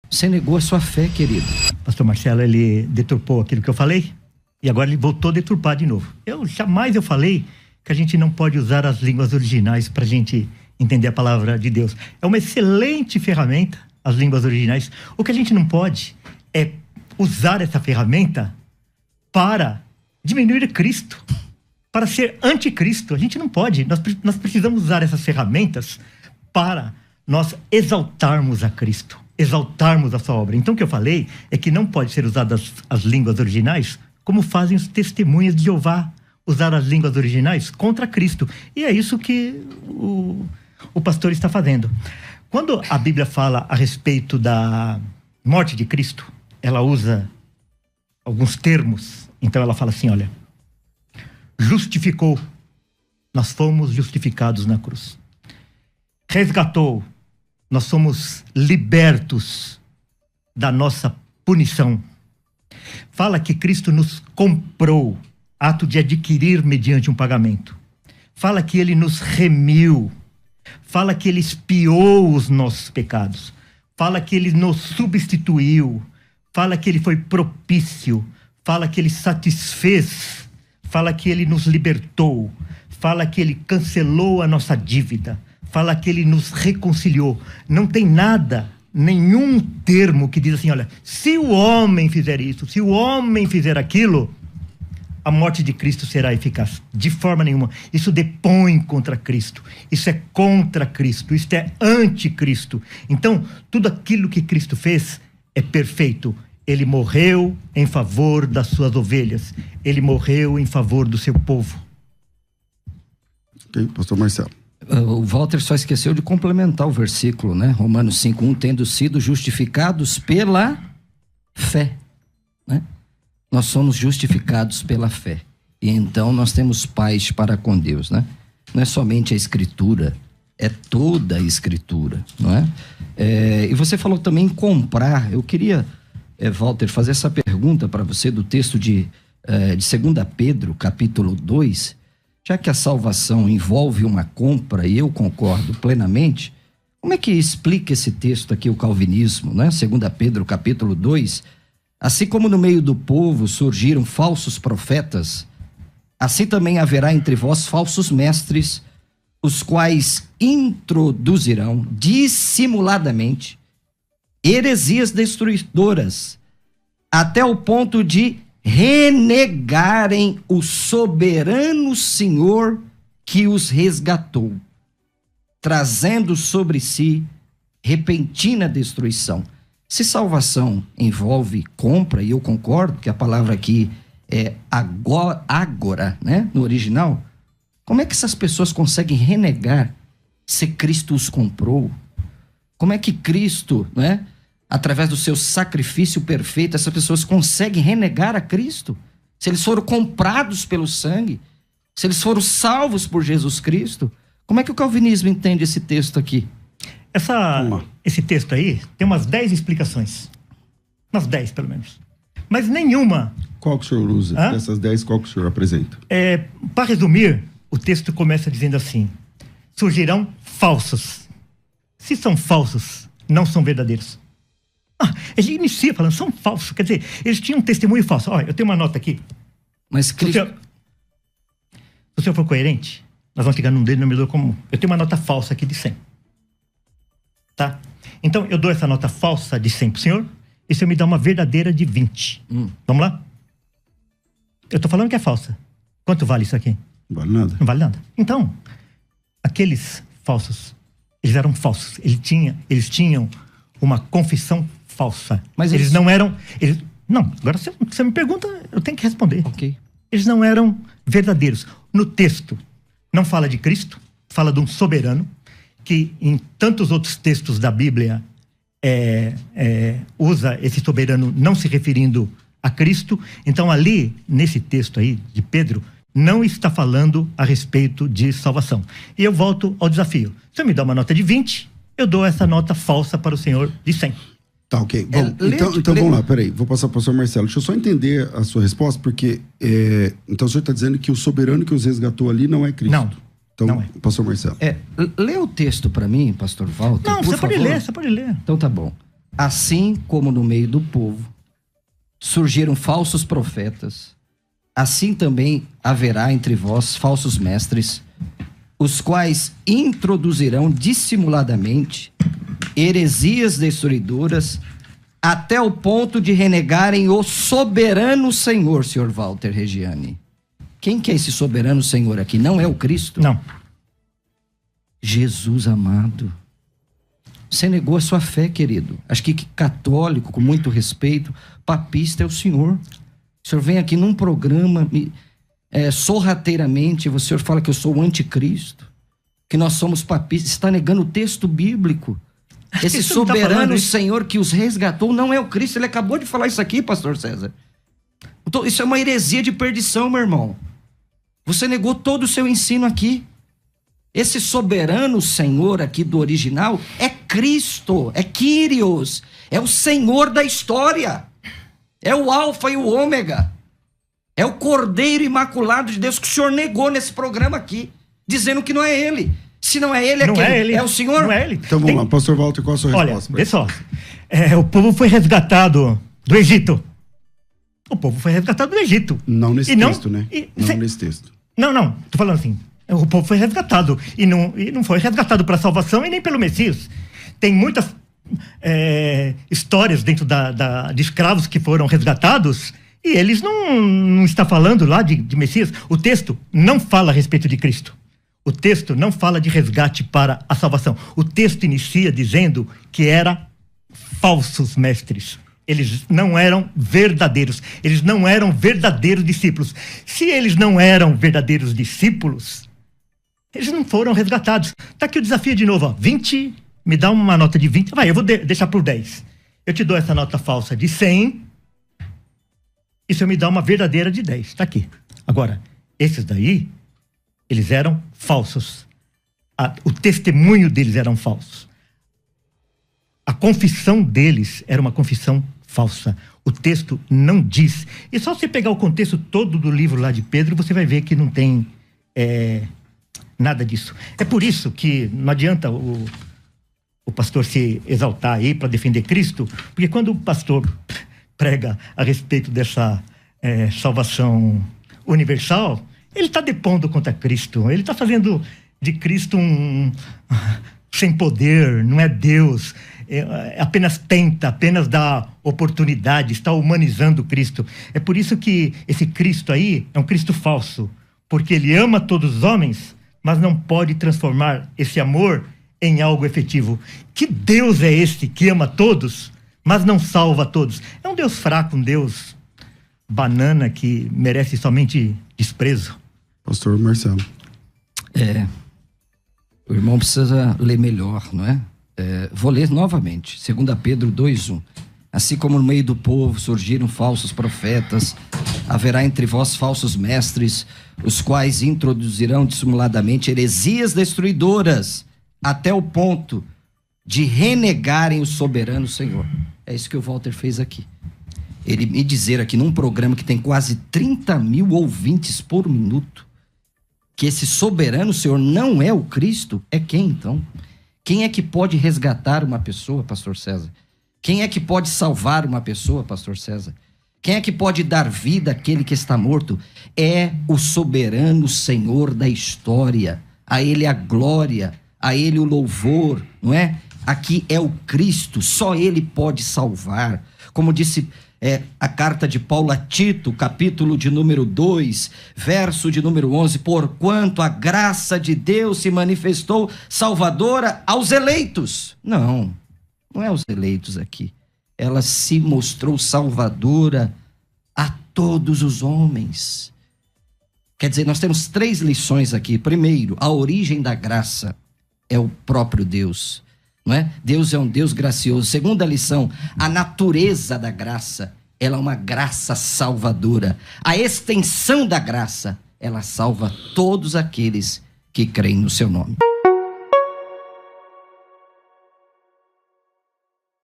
Você negou a sua fé, querido. Pastor Marcelo, ele deturpou aquilo que eu falei e agora ele voltou a deturpar de novo. Jamais eu falei que a gente não pode usar as línguas originais para a gente entender a palavra de Deus. É uma excelente ferramenta, as línguas originais. O que a gente não pode é usar essa ferramenta para diminuir Cristo, para ser anticristo. A gente não pode. Nós precisamos usar essas ferramentas para nós exaltarmos a Cristo, exaltarmos a sua obra. Então o que eu falei é que não pode ser usadas as línguas originais como fazem os testemunhas de Jeová, usar as línguas originais contra Cristo. E é isso que o pastor está fazendo. Quando a Bíblia fala a respeito da morte de Cristo, ela usa alguns termos. Então ela fala assim, olha, justificou, nós fomos justificados na cruz. Resgatou, nós somos libertos da nossa punição. Fala que Cristo nos comprou, ato de adquirir mediante um pagamento. Fala que ele nos remiu. Fala que ele expiou os nossos pecados. Fala que ele nos substituiu. Fala que ele foi propício. Fala que ele satisfez. Fala que ele nos libertou. Fala que ele cancelou a nossa dívida. Fala que ele nos reconciliou. Não tem nada, nenhum termo que diz assim, olha, se o homem fizer isso, se o homem fizer aquilo, a morte de Cristo será eficaz. De forma nenhuma. Isso depõe contra Cristo. Isso é contra Cristo. Isso é anticristo. Então, tudo aquilo que Cristo fez é perfeito. Ele morreu em favor das suas ovelhas. Ele morreu em favor do seu povo. Ok, pastor Marcelo. O Walter só esqueceu de complementar o versículo, né? Romanos 5:1, tendo sido justificados pela fé, né? Nós somos justificados pela fé. E então nós temos paz para com Deus, né? Não é somente a Escritura, é toda a Escritura, não é? E você falou também em comprar. Eu queria, Walter, fazer essa pergunta para você do texto de 2 Pedro, capítulo 2, já que a salvação envolve uma compra, e eu concordo plenamente, como é que explica esse texto aqui, o calvinismo, né? 2 Pedro, capítulo 2, assim como no meio do povo surgiram falsos profetas, assim também haverá entre vós falsos mestres, os quais introduzirão dissimuladamente heresias destruidoras, até o ponto de renegarem o soberano Senhor que os resgatou, trazendo sobre si repentina destruição. Se salvação envolve compra, e eu concordo que a palavra aqui é agora, né, no original, como é que essas pessoas conseguem renegar se Cristo os comprou? Como é que Cristo, né, através do seu sacrifício perfeito, essas pessoas conseguem renegar a Cristo? Se eles foram comprados pelo sangue, se eles foram salvos por Jesus Cristo, como é que o calvinismo entende esse texto aqui? Esse texto aí tem umas 10 explicações. Umas 10, pelo menos. Mas nenhuma... Qual que o senhor usa? Dessas 10, qual que o senhor apresenta? Para resumir, o texto começa dizendo assim: surgirão falsos. Se são falsos, não são verdadeiros. Ele inicia falando, são falsos. Quer dizer, eles tinham um testemunho falso. Olha, eu tenho uma nota aqui. Mas Cristo... Se o senhor for coerente, nós vamos chegar num denominador comum. Eu tenho uma nota falsa aqui de 100. Tá? Então, eu dou essa nota falsa de 100 pro senhor, e o senhor me dá uma verdadeira de 20. Vamos lá? Eu tô falando que é falsa. Quanto vale isso aqui? Não vale nada. Não vale nada. Então, aqueles falsos, eles eram falsos. Eles tinham uma confissão falsa. Mas eles não eram... não, agora você me pergunta, eu tenho que responder. Ok. Eles não eram verdadeiros. No texto, não fala de Cristo, fala de um soberano, que em tantos outros textos da Bíblia usa esse soberano não se referindo a Cristo. Então ali, nesse texto aí de Pedro, não está falando a respeito de salvação. E eu volto ao desafio. Se eu me dá uma nota de 20, eu dou essa nota falsa para o senhor de 100. Tá, ok. Bom, então vamos lá, peraí. Vou passar para o senhor Marcelo. Deixa eu só entender a sua resposta, porque então o senhor está dizendo que o soberano que os resgatou ali não é Cristo. Não. Então, não é. Pastor Marcelo. Lê o texto para mim, pastor Walter. Não, você pode ler. Então tá bom. assim como no meio do povo surgiram falsos profetas, assim também haverá entre vós falsos mestres, os quais introduzirão dissimuladamente heresias destruidoras, até o ponto de renegarem o soberano Senhor, senhor Walter Regiane. Quem que é esse soberano Senhor aqui? Não é o Cristo? Não. Jesus amado. Você negou a sua fé, querido. Acho que católico, com muito respeito, papista é o senhor. O senhor vem aqui num programa, sorrateiramente, o senhor fala que eu sou o anticristo, que nós somos papistas, está negando o texto bíblico. Esse soberano Senhor que os resgatou não é o Cristo. Ele acabou de falar isso aqui, pastor César. Então, isso é uma heresia de perdição, meu irmão. Você negou todo o seu ensino aqui. Esse soberano Senhor aqui do original é Cristo, é Kyrios, é o Senhor da história, é o Alfa e o Ômega, é o Cordeiro Imaculado de Deus que o senhor negou nesse programa aqui, dizendo que não é ele. Se não é ele, é o senhor? Não é ele. Então vamos lá, pastor Walter, qual a sua resposta? Olha, vê só. O povo foi resgatado do Egito. O povo foi resgatado do Egito. Não nesse texto, né? Não nesse texto. Não. Tô falando assim. O povo foi resgatado. E não foi resgatado para salvação e nem pelo Messias. Tem muitas histórias dentro de escravos que foram resgatados e eles não estão falando lá de Messias. O texto não fala a respeito de Cristo. O texto não fala de resgate para a salvação. O texto inicia dizendo que eram falsos mestres. Eles não eram verdadeiros. Eles não eram verdadeiros discípulos. Se eles não eram verdadeiros discípulos, eles não foram resgatados. Tá aqui o desafio de novo. 20, me dá uma nota de 20. Vai, eu vou deixar por 10. Eu te dou essa nota falsa de 100. E se eu me dá uma verdadeira de 10. Tá aqui. Agora, esses daí, eles eram falsos. O testemunho deles eram falsos. A confissão deles era uma confissão falsa. O texto não diz. E só você pegar o contexto todo do livro lá de Pedro, você vai ver que não tem nada disso. É por isso que não adianta o pastor se exaltar aí para defender Cristo, porque quando o pastor prega a respeito dessa salvação universal, ele está depondo contra Cristo. Ele está fazendo de Cristo sem poder, não é Deus. Apenas tenta, apenas dá oportunidade, está humanizando Cristo. É por isso que esse Cristo aí é um Cristo falso, porque ele ama todos os homens, mas não pode transformar esse amor em algo efetivo. Que Deus é esse que ama todos, mas não salva todos? É um Deus fraco, um Deus banana que merece somente desprezo. Pastor Marcelo. O irmão precisa ler melhor, não é? Vou ler novamente. 2 Pedro 2:1. Assim como no meio do povo surgiram falsos profetas, haverá entre vós falsos mestres, os quais introduzirão dissimuladamente heresias destruidoras, até o ponto de renegarem o soberano Senhor. É isso que o Walter fez aqui. Ele me dizer aqui num programa que tem quase 30 mil ouvintes por minuto, que esse soberano Senhor não é o Cristo, é quem então? Quem é que pode resgatar uma pessoa, pastor César? Quem é que pode salvar uma pessoa, pastor César? Quem é que pode dar vida àquele que está morto? É o soberano Senhor da história. A ele a glória, a ele o louvor, não é? Aqui é o Cristo, só ele pode salvar. Como disse a carta de Paulo a Tito, capítulo de número 2, verso de número 11, porquanto a graça de Deus se manifestou salvadora aos eleitos. Não é aos eleitos aqui. Ela se mostrou salvadora a todos os homens. Quer dizer, nós temos 3 lições aqui. Primeiro, a origem da graça é o próprio Deus. Não é? Deus é um Deus gracioso. Segunda lição, a natureza da graça, ela é uma graça salvadora. A extensão da graça, ela salva todos aqueles que creem no seu nome.